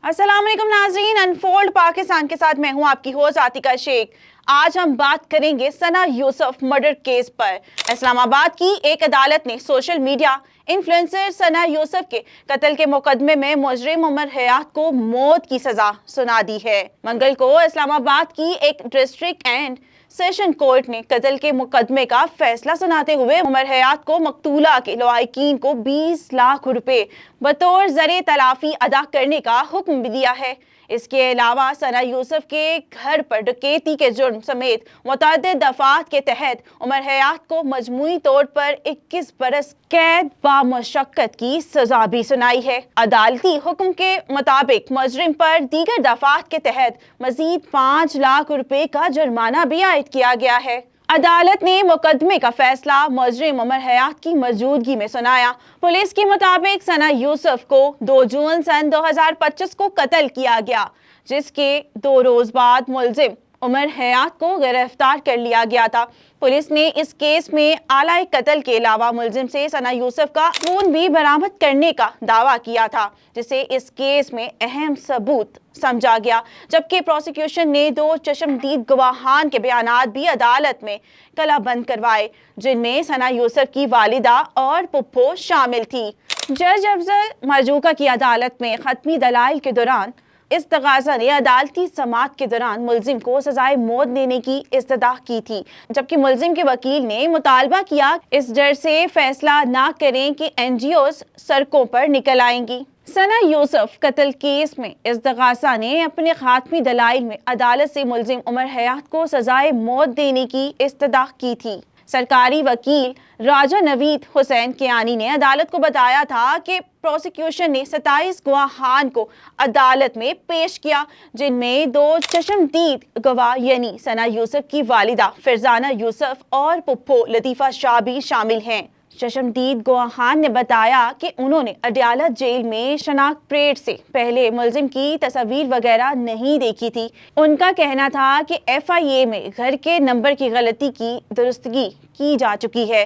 अस्सलाम वालेकुम नाज़रीन, अनफोल्ड पाकिस्तान के साथ मैं हूं आपकी होस्ट आतिका शेख। आज हम बात करेंगे सना यूसुफ मर्डर केस पर। इस्लामाबाद की एक अदालत ने सोशल मीडिया इन्फ्लुएंसर सना यूसुफ के कत्ल के मुकदमे में मुजरिम उमर हयात को मौत की सजा सुना दी है। मंगल को इस्लामाबाद की एक डिस्ट्रिक्ट एंड सेशन कोर्ट ने कत्ल के मुकदमे का फैसला सुनाते हुए उमर हयात को मकतूला के लवाहिकीन को 20 लाख रुपए बतौर ज़रे तलाफी अदा करने का हुक्म भी दिया है। इसके अलावा सना यूसुफ के घर पर डकैती के जुर्म समेत मुतअद्दिद दफात के तहत उमर हयात को मजमूई तौर पर 21 बरस कैद बामुशक्कत की सजा भी सुनाई है। अदालती हुक्म के मुताबिक मुजरिम पर दीगर दफात के तहत मजीद 5 लाख रुपए का जुर्माना भी आयद किया गया है। अदालत ने मुकदमे का फैसला मुजरिम उमर हयात की मौजूदगी में सुनाया। पुलिस के मुताबिक सना यूसुफ को 2 जून सन 2025 को कत्ल किया गया, जिसके 2 रोज बाद मुलजिम उमर हयात को गिरफ्तार कर लिया गया था। पुलिस ने इस केस में आला कत्ल के अलावा मुलजिम से सना यूसुफ का खून भी बरामद करने का दावा किया था, जिसे इस केस में अहम सबूत समझा गया। जबकि प्रोसिक्यूशन ने 2 चश्मदीद गवाहान के बयानात भी अदालत में कलाबंद करवाए, जिनमें सना यूसुफ की वालिदा और पुप्पो शामिल थी। जज अफजल मरजूका की अदालत में खत्मी दलाइल के दौरान इस तगाजा ने अदालती समाअत के दौरान मुलजिम को सजाए मौत देने की इस्तदा की थी, जबकि मुलजिम के वकील ने मुतालबा किया इस डर से फैसला ना करें कि NGOs सड़कों पर निकल आएंगी। सना यूसुफ कत्ल केस में इस तगाजा ने अपने खात्मी दलाइल में अदालत से मुलजिम उमर हयात को सजाए मौत देने की इस्तदा की थी। सरकारी वकील राजा नवीद हुसैन कियानी ने अदालत को बताया था कि प्रोसिक्यूशन ने 27 गवाहान को अदालत में पेश किया, जिनमें 2 चश्मदीद गवाह यानी सना यूसुफ की वालिदा फरजाना यूसुफ और पुप्पो लतीफ़ा शाह भी शामिल हैं। चश्मदीद गवाहान ने बताया कि उन्होंने अडयाला जेल में शनाख्त परेड से पहले मुलजिम की तस्वीर वगैरह नहीं देखी थी। उनका कहना था कि FIA में घर के नंबर की गलती की दुरुस्तगी की जा चुकी है।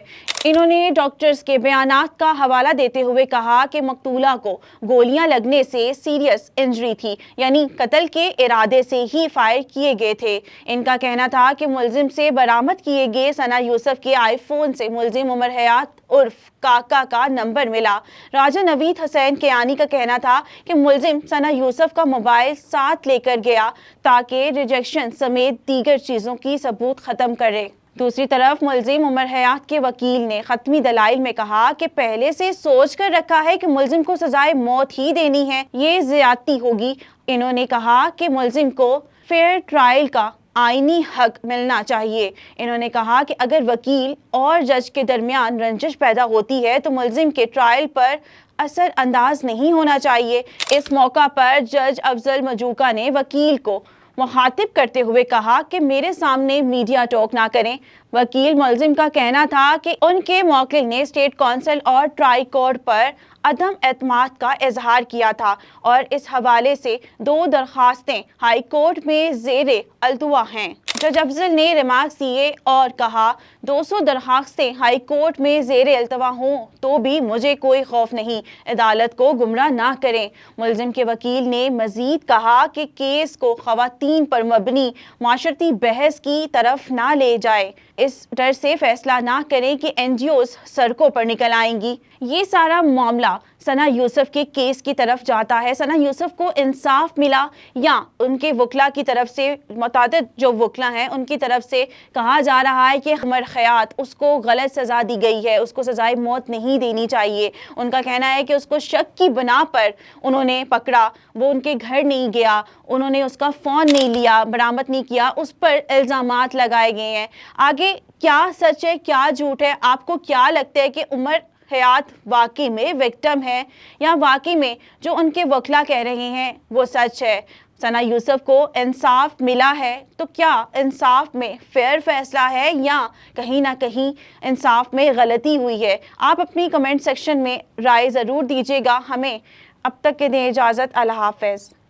इन्होंने डॉक्टर्स के बयानात का हवाला देते हुए कहा कि मकतूला को गोलियां लगने से सीरियस इंजरी थी, यानी कत्ल के इरादे से ही फायर किए गए थे। इनका कहना था कि मुलजिम से बरामद किए गए सना यूसुफ के आईफोन से मुलजिम उमर हयात उर्फ काका का नंबर मिला। राजा नवीद हुसैन कियानी का कहना था कि मुलजिम सना यूसुफ का मोबाइल साथ लेकर गया ताकि रिजेक्शन समेत दीगर चीज़ों की सबूत ख़त्म करे। दूसरी तरफ मुलजिम उमर हयात के वकील ने खत्मी दलाइल में कहा कि पहले से सोच कर रखा है कि मुलजिम को सजाए मौत ही देनी है, ये ज्यादती होगी। इन्होंने कहा कि मुलजिम को फेयर ट्रायल का आईनी हक मिलना चाहिए। इन्होंने कहा कि अगर वकील और जज के दरमियान रंजिश पैदा होती है तो मुलजिम के ट्रायल पर असर अंदाज नहीं होना चाहिए। इस मौका पर जज अफजल मरजूका ने वकील को मुखातिब करते हुए कहा कि मेरे सामने मीडिया टॉक ना करें। वकील मुलजिम का कहना था कि उनके मौकिल ने स्टेट काउंसिल और ट्राई कोर्ट पर अदम एतमाद का इजहार किया था और इस हवाले से 2 दरखास्तें हाई कोर्ट में ज़ेरे अल्तवा हैं। जज अफजल ने रिमार्क्स दिए और कहा 200 दरखास्तें हाई कोर्ट में ज़ेरे अल्तवा हों तो भी मुझे कोई खौफ नहीं, अदालत को गुमराह ना करें। मुलजिम के वकील ने मजीद कहा कि केस को ख़वातीन पर मबनी माशरती बहस की तरफ ना ले जाए, इस डर से फैसला ना करें कि NGOs सड़कों पर निकल आएंगी। ये सारा मामला सना यूसुफ के केस की तरफ जाता है। सना यूसुफ को इंसाफ मिला या उनके वकला की तरफ से, मुतअद्दिद जो वकला हैं उनकी तरफ से कहा जा रहा है कि उमर हयात उसको गलत सज़ा दी गई है, उसको सजाए मौत नहीं देनी चाहिए। उनका कहना है कि उसको शक की बिना पर उन्होंने पकड़ा, वो उनके घर नहीं गया, उन्होंने उसका फ़ोन नहीं लिया, बरामद नहीं किया, उस पर इल्ज़ामात लगाए गए हैं। आगे क्या सच है क्या झूठ है, आपको क्या लगता है कि उमर हयात वाकई में विक्टिम है या वाकई में जो उनके वकला कह रहे हैं वो सच है? सना यूसुफ को इंसाफ मिला है तो क्या इंसाफ में फेयर फैसला है या कहीं ना कहीं इंसाफ में गलती हुई है? आप अपनी कमेंट सेक्शन में राय ज़रूर दीजिएगा हमें। अब तक के दें इजाज़त, अल्लाह हाफ़िज़।